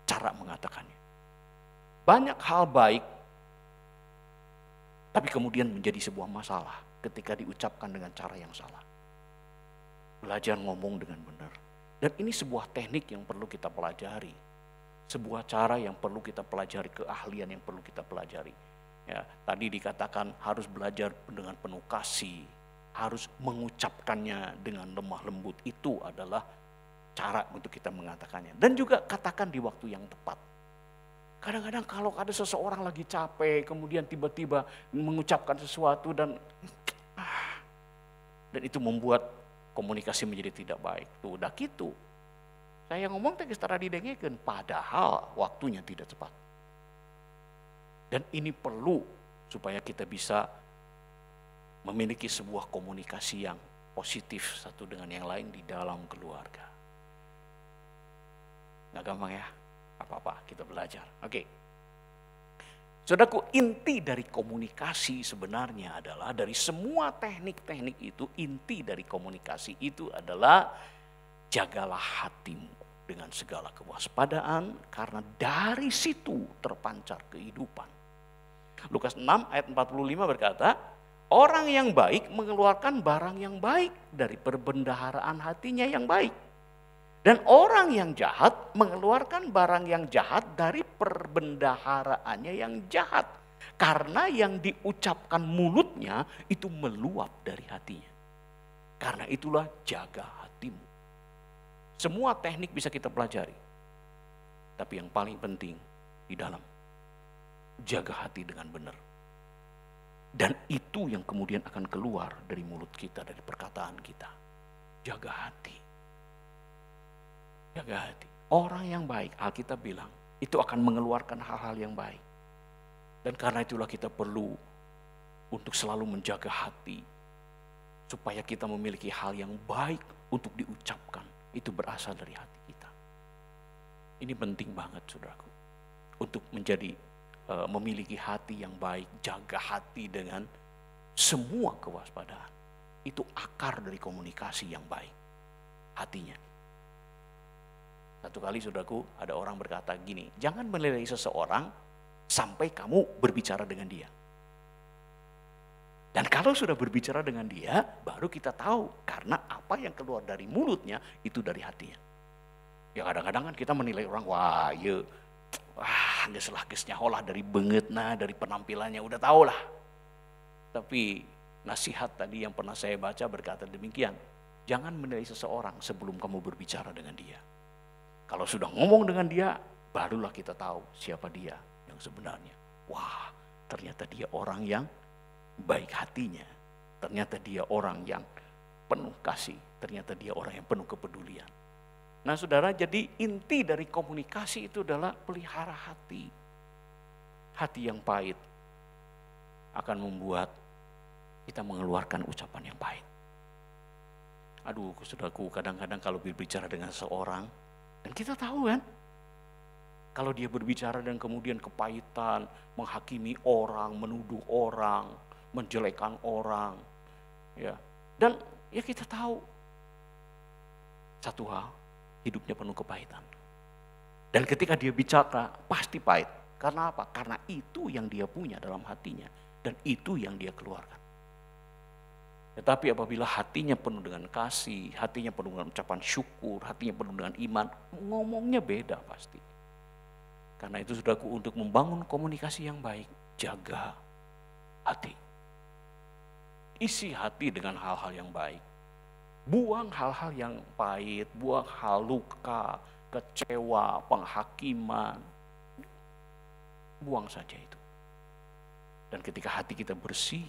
cara mengatakannya. Banyak hal baik, tapi kemudian menjadi sebuah masalah ketika diucapkan dengan cara yang salah. Belajar ngomong dengan benar. Dan ini sebuah teknik yang perlu kita pelajari. Sebuah cara yang perlu kita pelajari, keahlian yang perlu kita pelajari. Ya, tadi dikatakan harus belajar dengan penuh kasih, harus mengucapkannya dengan lemah lembut. Itu adalah cara untuk kita mengatakannya. Dan juga katakan di waktu yang tepat. Kadang-kadang kalau ada seseorang lagi capek, kemudian tiba-tiba mengucapkan sesuatu dan itu membuat komunikasi menjadi tidak baik. Tuh udah gitu. Saya ngomong tadi setara didengekeun, padahal waktunya tidak tepat. Dan ini perlu supaya kita bisa memiliki sebuah komunikasi yang positif satu dengan yang lain di dalam keluarga. Nggak gampang ya? Apa-apa, kita belajar. Oke. Saudaraku, inti dari komunikasi sebenarnya adalah dari semua teknik-teknik itu, inti dari komunikasi itu adalah jagalah hatimu dengan segala kewaspadaan karena dari situ terpancar kehidupan. Lukas 6 ayat 45 berkata, Orang yang baik mengeluarkan barang yang baik dari perbendaharaan hatinya yang baik. Dan orang yang jahat mengeluarkan barang yang jahat dari perbendaharaannya yang jahat. Karena yang diucapkan mulutnya itu meluap dari hatinya. Karena itulah jaga hatimu. Semua teknik bisa kita pelajari. Tapi yang paling penting di dalam, jaga hati dengan benar. Dan itu yang kemudian akan keluar dari mulut kita, dari perkataan kita. Jaga hati. Jaga hati. Orang yang baik, Alkitab bilang, itu akan mengeluarkan hal-hal yang baik. Dan karena itulah kita perlu untuk selalu menjaga hati. Supaya kita memiliki hal yang baik untuk diucapkan. Itu berasal dari hati kita. Ini penting banget, saudaraku. Untuk memiliki hati yang baik, jaga hati dengan semua kewaspadaan. Itu akar dari komunikasi yang baik, hatinya. Satu kali, saudaraku, ada orang berkata gini, jangan menilai seseorang sampai kamu berbicara dengan dia. Dan kalau sudah berbicara dengan dia, baru kita tahu karena apa yang keluar dari mulutnya itu dari hatinya. Ya kadang-kadang kan kita menilai orang, wah geus nyaholah dari bengetna, dari penampilannya, udah tahu lah. Tapi nasihat tadi yang pernah saya baca berkata demikian, jangan menilai seseorang sebelum kamu berbicara dengan dia. Kalau sudah ngomong dengan dia, barulah kita tahu siapa dia yang sebenarnya. Wah, ternyata dia orang yang baik hatinya. Ternyata dia orang yang penuh kasih. Ternyata dia orang yang penuh kepedulian. Nah saudara, jadi inti dari komunikasi itu adalah pelihara hati. Hati yang pahit akan membuat kita mengeluarkan ucapan yang pahit. Aduh saudaraku, kadang-kadang kalau berbicara dengan seorang, dan kita tahu kan, kalau dia berbicara dan kemudian kepahitan, menghakimi orang, menuduh orang, menjelekkan orang, ya, dan ya kita tahu satu hal, hidupnya penuh kepahitan. Dan ketika dia bicara, pasti pahit. Karena apa? Karena itu yang dia punya dalam hatinya. Dan itu yang dia keluarkan. Tetapi apabila hatinya penuh dengan kasih, hatinya penuh dengan ucapan syukur, hatinya penuh dengan iman, ngomongnya beda pasti. Karena itu saudaraku, untuk membangun komunikasi yang baik, jaga hati. Isi hati dengan hal-hal yang baik. Buang hal-hal yang pahit, buang hal luka, kecewa, penghakiman. Buang saja itu. Dan ketika hati kita bersih,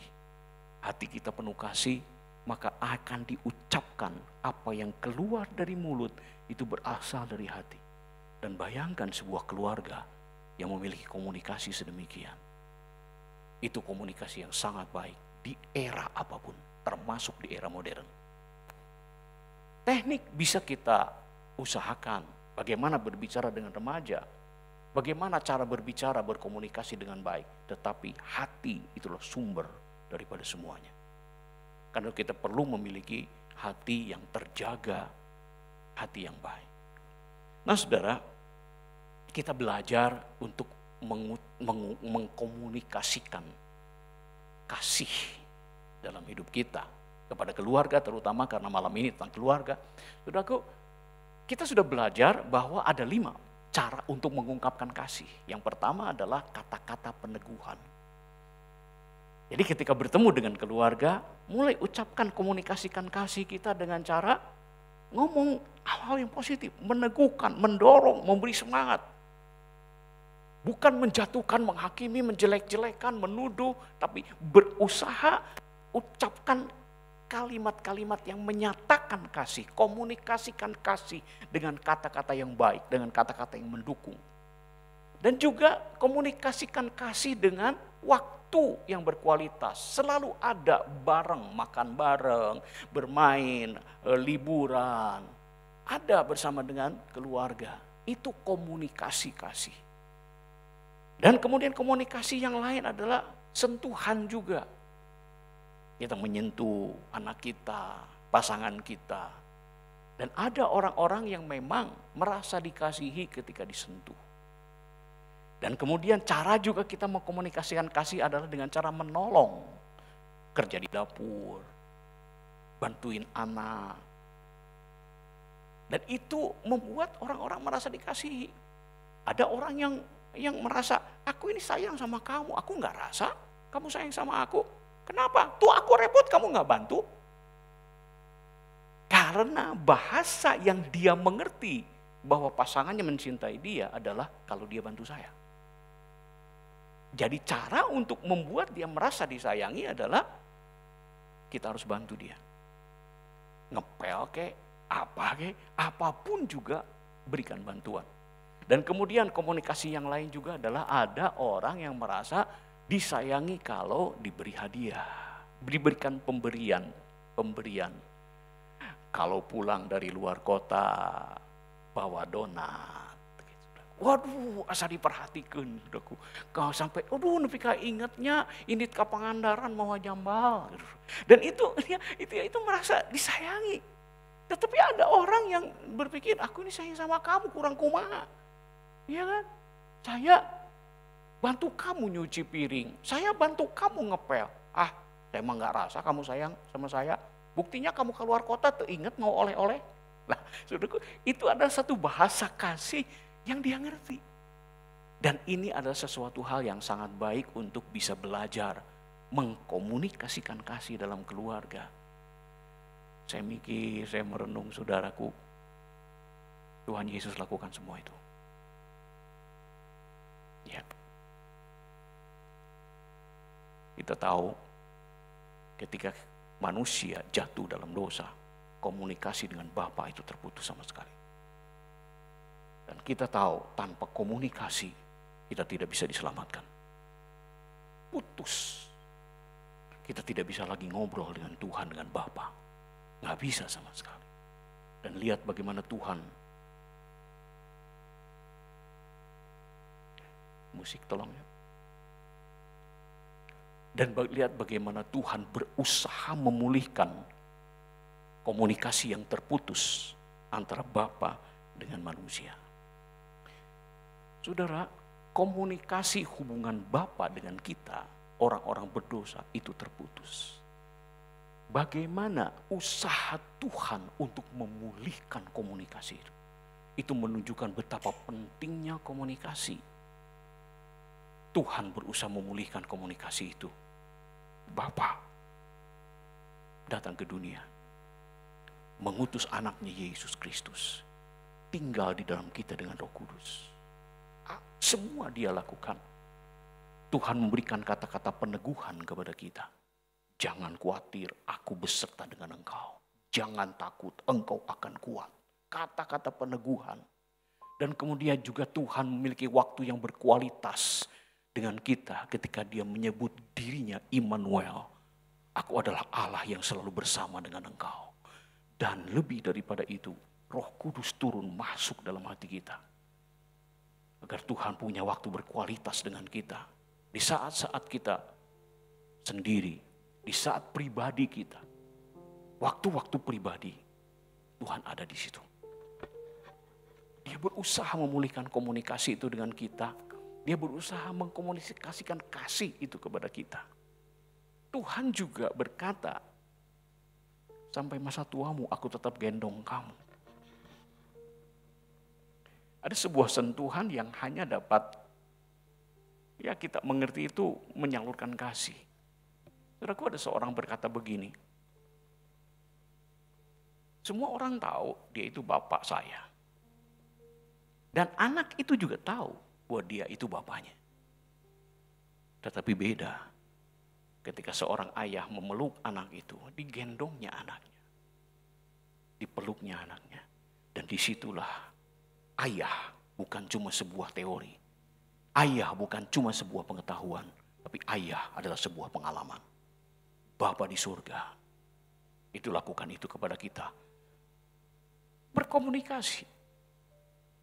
hati kita penuh kasih, maka akan diucapkan apa yang keluar dari mulut itu berasal dari hati. Dan bayangkan sebuah keluarga yang memiliki komunikasi sedemikian. Itu komunikasi yang sangat baik di era apapun, termasuk di era modern. Teknik bisa kita usahakan, bagaimana berbicara dengan remaja, bagaimana cara berbicara, berkomunikasi dengan baik. Tetapi hati itulah sumber daripada semuanya. Karena kita perlu memiliki hati yang terjaga, hati yang baik. Nah saudara, kita belajar untuk mengkomunikasikan kasih dalam hidup kita. Kepada keluarga terutama, karena malam ini tentang keluarga. Saudaraku, kita sudah belajar bahwa ada 5 cara untuk mengungkapkan kasih. Yang pertama adalah kata-kata peneguhan. Jadi ketika bertemu dengan keluarga, mulai ucapkan, komunikasikan kasih kita dengan cara ngomong hal-hal yang positif, meneguhkan, mendorong, memberi semangat. Bukan menjatuhkan, menghakimi, menjelek-jelekan, menuduh, tapi berusaha ucapkan kalimat-kalimat yang menyatakan kasih, komunikasikan kasih dengan kata-kata yang baik, dengan kata-kata yang mendukung. Dan juga komunikasikan kasih dengan waktu yang berkualitas. Selalu ada bareng, makan bareng, bermain, liburan. Ada bersama dengan keluarga. Itu komunikasi kasih. Dan kemudian komunikasi yang lain adalah sentuhan juga. Kita menyentuh anak kita, pasangan kita. Dan ada orang-orang yang memang merasa dikasihi ketika disentuh. Dan kemudian cara juga kita mengkomunikasikan kasih adalah dengan cara menolong. kerja di dapur, bantuin anak. Dan itu membuat orang-orang merasa dikasihi. Ada orang yang merasa, aku ini sayang sama kamu, aku nggak rasa kamu sayang sama aku. Kenapa? Tuh aku repot, kamu nggak bantu. Karena bahasa yang dia mengerti bahwa pasangannya mencintai dia adalah kalau dia bantu saya. Jadi cara untuk membuat dia merasa disayangi adalah kita harus bantu dia. Ngepel kek, apa kek, apapun juga berikan bantuan. Dan kemudian komunikasi yang lain juga adalah ada orang yang merasa disayangi kalau diberi hadiah, diberikan pemberian. Kalau pulang dari luar kota, bawa donat. Waduh, asa diperhatikan. Kau sampai, aduh, nepi ka ingatnya, ini ka Pangandaran mau jambal. Dan itu merasa disayangi. Tetapi ada orang yang berpikir, aku ini sayang sama kamu, kurang kumaha. Iya kan? Saya bantu kamu nyuci piring, saya bantu kamu ngepel. Saya emang gak rasa kamu sayang sama saya. Buktinya kamu keluar kota teringat mau oleh-oleh. Nah, saudaraku, itu adalah satu bahasa kasih yang dia ngerti. Dan ini adalah sesuatu hal yang sangat baik untuk bisa belajar mengkomunikasikan kasih dalam keluarga. Saya mikir, saya merenung, saudaraku, Tuhan Yesus lakukan semua itu. Ya. Kita tahu ketika manusia jatuh dalam dosa, komunikasi dengan Bapa itu terputus sama sekali. Dan kita tahu tanpa komunikasi kita tidak bisa diselamatkan. Putus. Kita tidak bisa lagi ngobrol dengan Tuhan, dengan Bapa. Nggak bisa sama sekali. Dan lihat bagaimana Tuhan. Musik tolong ya. Dan lihat bagaimana Tuhan berusaha memulihkan komunikasi yang terputus antara Bapa dengan manusia. Saudara, komunikasi hubungan Bapa dengan kita, orang-orang berdosa itu terputus. Bagaimana usaha Tuhan untuk memulihkan komunikasi itu? Itu menunjukkan betapa pentingnya komunikasi. Tuhan berusaha memulihkan komunikasi itu. Bapa datang ke dunia, mengutus anaknya Yesus Kristus, tinggal di dalam kita dengan Roh Kudus. Semua dia lakukan. Tuhan memberikan kata-kata peneguhan kepada kita. Jangan khawatir, aku beserta dengan engkau. Jangan takut, engkau akan kuat. Kata-kata peneguhan. Dan kemudian juga Tuhan memiliki waktu yang berkualitas dengan kita ketika dia menyebut dirinya Immanuel. Aku adalah Allah yang selalu bersama dengan engkau. Dan lebih daripada itu, Roh Kudus turun masuk dalam hati kita. Agar Tuhan punya waktu berkualitas dengan kita. Di saat-saat kita sendiri, di saat pribadi kita. Waktu-waktu pribadi, Tuhan ada di situ. Dia berusaha memulihkan komunikasi itu dengan kita. Dia berusaha mengkomunikasikan kasih itu kepada kita. Tuhan juga berkata, sampai masa tuamu aku tetap gendong kamu. Ada sebuah sentuhan yang hanya dapat, ya kita mengerti itu menyalurkan kasih. Saudaraku, ada seorang berkata begini, semua orang tahu dia itu bapak saya. Dan anak itu juga tahu bahwa dia itu bapaknya. Tetapi beda ketika seorang ayah memeluk anak itu, digendongnya anaknya, dipeluknya anaknya. Dan disitulah ayah bukan cuma sebuah teori, ayah bukan cuma sebuah pengetahuan, tapi ayah adalah sebuah pengalaman. Bapa di surga itu lakukan itu kepada kita. Berkomunikasi,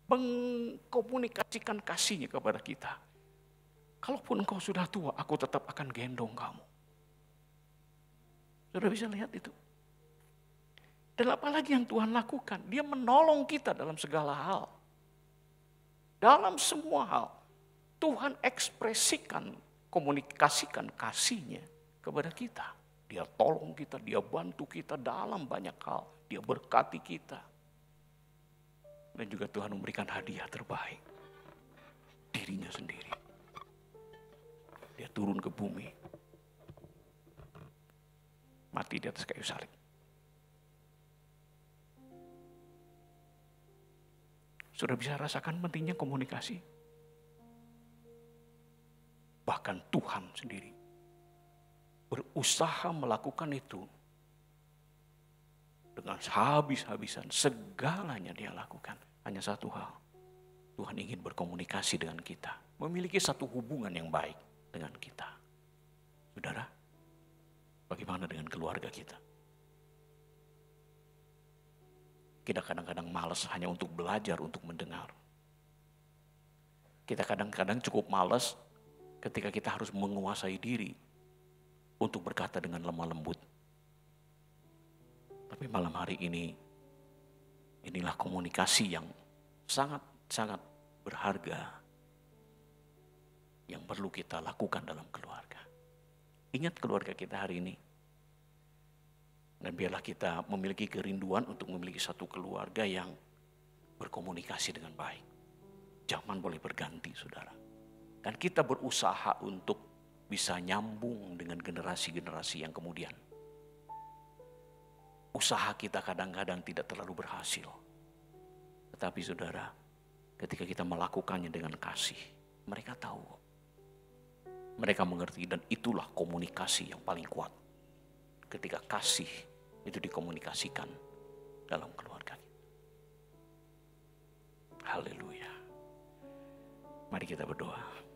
mengkomunikasikan kasihnya kepada kita. Kalaupun engkau sudah tua, aku tetap akan gendong kamu. Sudah bisa lihat itu. Dan apalagi yang Tuhan lakukan, dia menolong kita dalam segala hal. Dalam semua hal, Tuhan ekspresikan, komunikasikan kasihnya kepada kita. Dia tolong kita, dia bantu kita dalam banyak hal. Dia berkati kita. Dan juga Tuhan memberikan hadiah terbaik. Dirinya sendiri. Dia turun ke bumi. Mati di atas kayu salib. Sudah bisa rasakan pentingnya komunikasi? Bahkan Tuhan sendiri berusaha melakukan itu dengan habis-habisan. Segalanya dia lakukan. Hanya satu hal. Tuhan ingin berkomunikasi dengan kita. Memiliki satu hubungan yang baik dengan kita. Saudara, bagaimana dengan keluarga kita? Kita kadang-kadang malas hanya untuk belajar, untuk mendengar. Kita kadang-kadang cukup malas ketika kita harus menguasai diri untuk berkata dengan lemah lembut. Tapi malam hari ini, inilah komunikasi yang sangat-sangat berharga yang perlu kita lakukan dalam keluarga. Ingat keluarga kita hari ini. Dan biarlah kita memiliki kerinduan untuk memiliki satu keluarga yang berkomunikasi dengan baik. Zaman boleh berganti, saudara. Dan kita berusaha untuk bisa nyambung dengan generasi-generasi yang kemudian. Usaha kita kadang-kadang tidak terlalu berhasil. Tetapi saudara, ketika kita melakukannya dengan kasih, mereka tahu. Mereka mengerti dan itulah komunikasi yang paling kuat. Ketika kasih itu dikomunikasikan dalam keluarga kita. Haleluya. Mari kita berdoa.